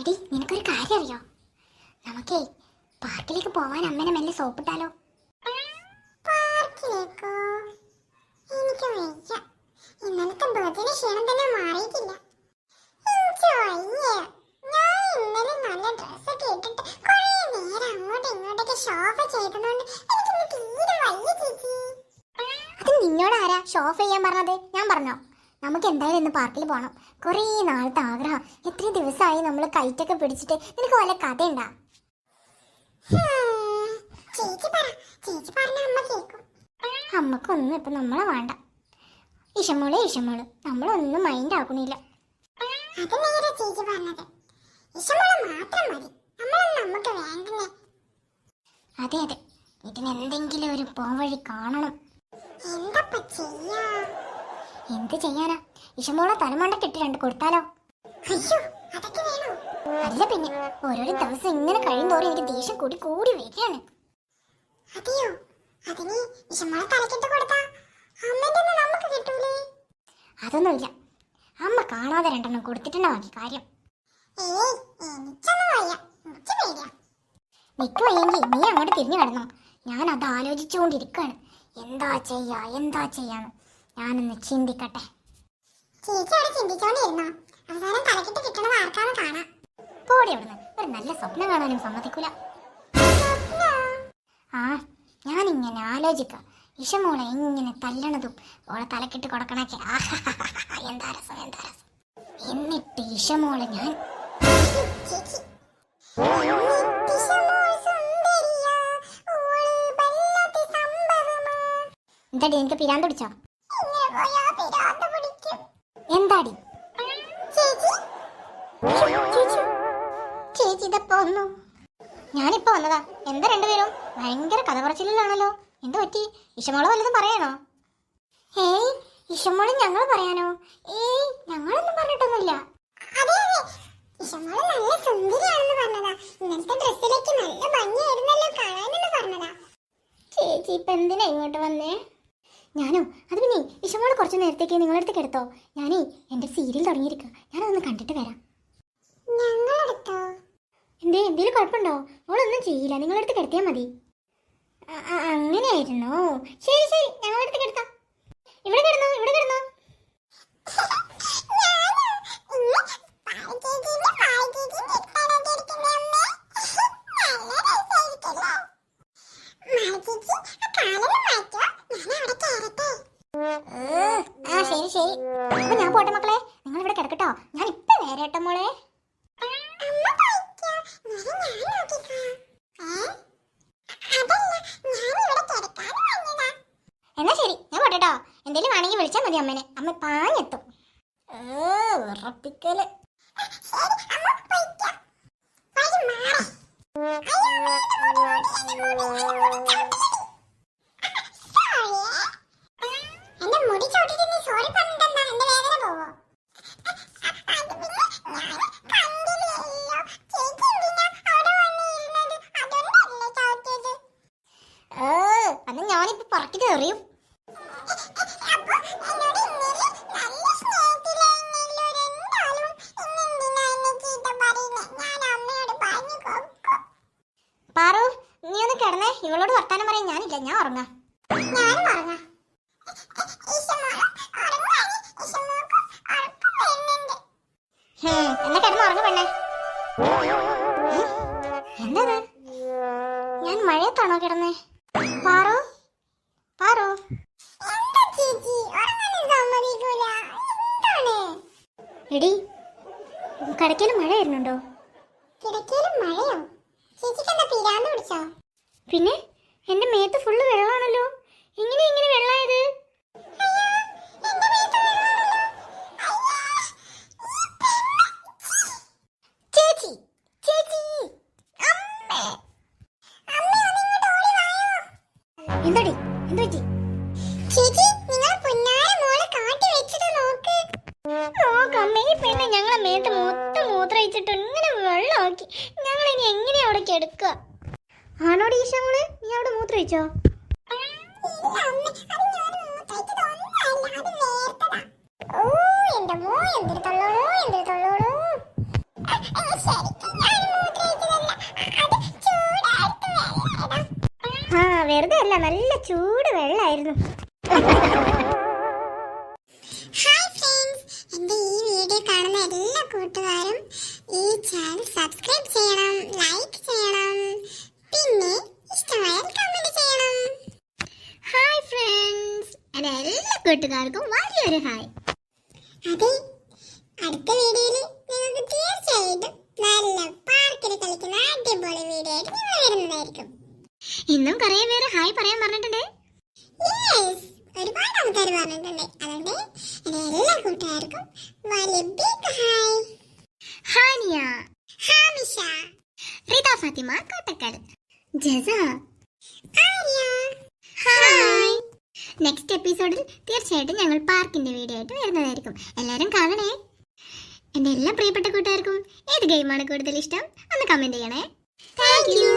എടി നിനക്കൊരു കാര്യം അറിയോ? നമുക്കേ പാർക്കിലേക്ക് പോവാൻ അമ്മനെ മെല്ലെ സോപ്പിട്ടാലോ? പാർക്കിലേക്കോ? എനിക്ക് വയ്യ. ഇന്നലത്തെ ബർത്ത്ഡേ ക്ഷീണം തന്നെ മാറിയിട്ടില്ല. എനിക്ക് വയ്യ. ഞാൻ ഇന്നലെ നല്ല ഡ്രസ്സൊക്കെ ഇട്ടിട്ട് കുറേ നേരം അങ്ങോട്ടും ഇങ്ങോട്ടൊക്കെ ഷോപ്പ് ചെയ്തതുകൊണ്ട് എനിക്കിന്ന് തീരെ വയ്യ ചേച്ചി. അത് നിന്നോട് ആരാ ഷോപ്പ് ചെയ്യാൻ പറഞ്ഞത്? ഞാൻ പറഞ്ഞോ? നമുക്ക് എന്തായാലും ഇന്ന് പാർക്കിൽ പോകണം. കുറേ നാളത്തെ ആഗ്രഹം. എത്ര ദിവസമായി നമ്മൾ കൈറ്റൊക്കെ പിടിച്ചിട്ട്. നിനക്ക് വല്ല കഥയുണ്ടാ? ചേച്ചി പറ, ചേച്ചി പറഞ്ഞ അമ്മ കേൾക്കും. അമ്മക്കൊന്നും ഇപ്പൊ നമ്മളെ വേണ്ട. ഇഷമോള് നമ്മളൊന്നും മൈൻഡ് ആക്കണില്ല. അത് നേരെ ചേച്ചി പറഞ്ഞത്. ഇഷ്ടമുള്ള മാത്രം മതി, നമ്മളൊന്നും നമുക്ക് വേണ്ടേ. അതെ ഇതിനെന്തെങ്കിലും ഒരു പോംവഴി കാണണം. എന്തപ്പ ചെയ്യാ? എന്ത് ചെയ്യാനാ? ഇഷമോളെ തലമണ്ടക്കിട്ട് രണ്ട് കൊടുത്താലോ? അയ്യോ, അതൊക്കെ വേണോ? അല്ല പിന്നെ, ഓരോരോ ദിവസം ഇങ്ങനെ കഴിയുന്തോറും എനിക്ക് ദേഷ്യം കൂടി വരികയാണ്. അതെയോ? അതിന് ഇഷ്ടമുള്ള തലക്കിട്ട് കൊടുത്താ അമ്മന്റെ ഒന്നും നമുക്ക് കിട്ടൂലേ? അതൊന്നുമില്ല, അമ്മ കാണാതെ രണ്ടെണ്ണം കൊടുത്തിട്ടുണ്ടോ മതി കാര്യം. ഏയ്, എനിക്കൊന്നും വയ്യ, എനിക്ക് പേടിയാ. നിക്ക് വയ്യെങ്കിൽ നീ അങ്ങോട്ട് തിരിഞ്ഞു കിടന്നോ. ഞാൻ അത് ആലോചിച്ചുകൊണ്ടിരിക്കുകയാണ്. എന്താ ചെയ്യാന്ന് ഞാനൊന്ന് ചിന്തിക്കട്ടെ. ചേച്ചി അവിടെ ചിന്തിച്ചോണ്ടിരുന്നോ? അവസാനം തലക്കിട്ട് കിട്ടണത് ആർക്കാന്ന് കാണാം. പോടി അവിടുന്ന്. ഒരു നല്ല സ്വപ്നം കാണാനും സമ്മതിക്കൂല. ആ, ഞാനിങ്ങനെ ആലോചിക്കാം. ഇഷമോളെ ഇങ്ങനെ തല്ലണതും ഓളെ തലക്കിട്ട് കൊടുക്കണൊക്കെ. എന്താ രസം. എന്നിട്ട് ഇഷമോളെ ഞാൻ ചേച്ചി, എന്താടി നിനക്ക് പിരാന്ത് പിടിച്ചോ? എന്താടി ചേച്ചി ഇതപ്പോ വന്നു? ഞാനിപ്പോ വന്നതാ. എന്താ രണ്ടുപേരും ഭയങ്കര കഥ പറച്ചിലാണല്ലോ. എന്താ പറ്റി? ഇഷമോളെ വല്ലതും പറയണോ? ഏയ്, ഇഷമോളെ ഞങ്ങൾ പറയാനോ? ഏയ്, ഞങ്ങളൊന്നും പറഞ്ഞിട്ടൊന്നുമില്ല. നല്ല സുന്ദരിയാണെന്ന് പറഞ്ഞതാ. ഇന്നത്തെ ഡ്രസ്സിലേക്ക് നല്ല ഭംഗിയായിരുന്നല്ലോ കാണാനെന്ന് പറഞ്ഞതാ. ചേച്ചി ഇപ്പൊ എന്തിനാ ഇങ്ങോട്ട് വന്നേ? ഞാനോ? അത് പിന്നെ ഇഷമോള് കുറച്ച് നേരത്തേക്ക് നിങ്ങളടുത്തേക്ക് എടുത്തോ. ഞാനേ എന്റെ സീരിയൽ തുടങ്ങിയിരിക്കുക. ഞാനതൊന്ന് കണ്ടിട്ട് വരാം. ഞങ്ങളെടുത്തോ? എന്തേലും കുഴപ്പമുണ്ടോ? അവളൊന്നും ചെയ്യില്ല, നിങ്ങളടുത്ത് കിടത്തിയാൽ മതി. അങ്ങനെയായിരുന്നോ? ശരി, ഞങ്ങളടുത്തേക്ക് എടുത്താം. ഇവിടെ കിടന്നോ. ശരി. അപ്പൊ ഞാൻ പോട്ടെ മക്കളെ, നിങ്ങൾ ഇവിടെ കിടക്കട്ടോ. ഞാൻ ഇപ്പൊ നേരേട്ടോ മോളെ. എന്നാ ശരി, ഞാൻ പോട്ടെട്ടോ. എന്തേലും വേണമെങ്കിൽ വിളിച്ചാൽ മതി അമ്മേനെ. അമ്മ പാഞ്ഞെത്തും. ഉറപ്പിക്കല്. എന്റെ മുടി ചോട്ടിട്ട് നീ സോറി പറഞ്ഞിട്ടെന്താ? എന്റെ വേദന പോവോ? അത് ഞാനിപ്പോ പറക്കിട്ട് എറിയും. പാറു, നീ ഒന്ന് കിടന്നേ. ഇവളോട് വർത്താനം പറയാൻ ഞാനില്ല, ഞാൻ ഉറങ്ങാം. എന്നാ കിടന്ന് ഉറങ്ങ പെണ്ണേ. എന്താ ഞാൻ മഴയത്താണോ കിടന്നേ? പാറു എടി, കിടക്കയിൽ മഴ വരുന്നുണ്ടോ? പിന്നെ എന്റെ മേത്ത് ഫുള്ള് വെള്ളമാണല്ലോ. ഇങ്ങനെ വെള്ളമായത്? ചേച്ചി എന്താടി, എന്ത് പറ്റി? നോക്കമ്മേ, ഈ പെണ്ണെ ഞങ്ങളെ മേത്ത് മൊത്തം മൂത്രയിച്ചിട്ട് ഇങ്ങനെ വെള്ളമാക്കി. ഞങ്ങൾ ഇനി എങ്ങനെയാ അവിടെ കിടക്കുക? ആണോടി ഈശോളെ, നീ അവിടെ മൂത്രയിച്ചോ? ഓ, എന്റെ മോ എന്തിരി തള്ളോളൂ. നല്ല ചൂട് വെള്ളമായിരുന്നു. ഹായ് ഫ്രണ്ട്സ്, എൻ്റെ ഈ വീഡിയോ കാണുന്ന എല്ലാ കൂട്ടുകാരും ഈ ചാനൽ സബ്സ്ക്രൈബ് ചെയ്യണം, ലൈക്ക് ചെയ്യണം, പിന്നെ ഇഷ്ടമായാൽ കമന്റ് ചെയ്യണം. ഹായ് ഫ്രണ്ട്സ്, എൻ്റെ എല്ലാ കൂട്ടുകാർക്കും വലിയൊരു ഹായ്. അതെ, അടുത്ത വീഡിയോയിൽ നിങ്ങൾക്ക് തീർച്ചയായിട്ടും നല്ല പാർക്കിൽ കളിക്കുന്ന അടിപൊളി വീഡിയോ ആയിട്ട് നിങ്ങൾ വരുന്നതായിരിക്കും. ഇന്നും കുറേ പേര് ഹായ് പറയാൻ പറഞ്ഞിട്ടുണ്ട്. യെസ്, ഒരുപാട് ആൾക്കാർ പറഞ്ഞിട്ടുണ്ട്. അതുകൊണ്ട് എൻ്റെ എല്ലാ കൂട്ടുകാർക്കും വലിയ big hi. ഹാനിയ, ഹാമിഷ, Rita Fathima Kottakkal, ജസ, Arya. Hi. Next എപ്പിസോഡിൽ തീർച്ചയായിട്ടും ഞങ്ങൾ പാർക്കിന്റെ വീഡിയോ ആയിട്ട് വരുന്നതായിരിക്കും. എല്ലാവരും കാണണേ. എൻ്റെ എല്ലാ പ്രിയപ്പെട്ട കൂട്ടുകാർക്കും ഏത് ഗെയിമാണ് കൂടുതൽ ഇഷ്ടം ഒന്ന് കമന്റ് ചെയ്യണേ. Thank you.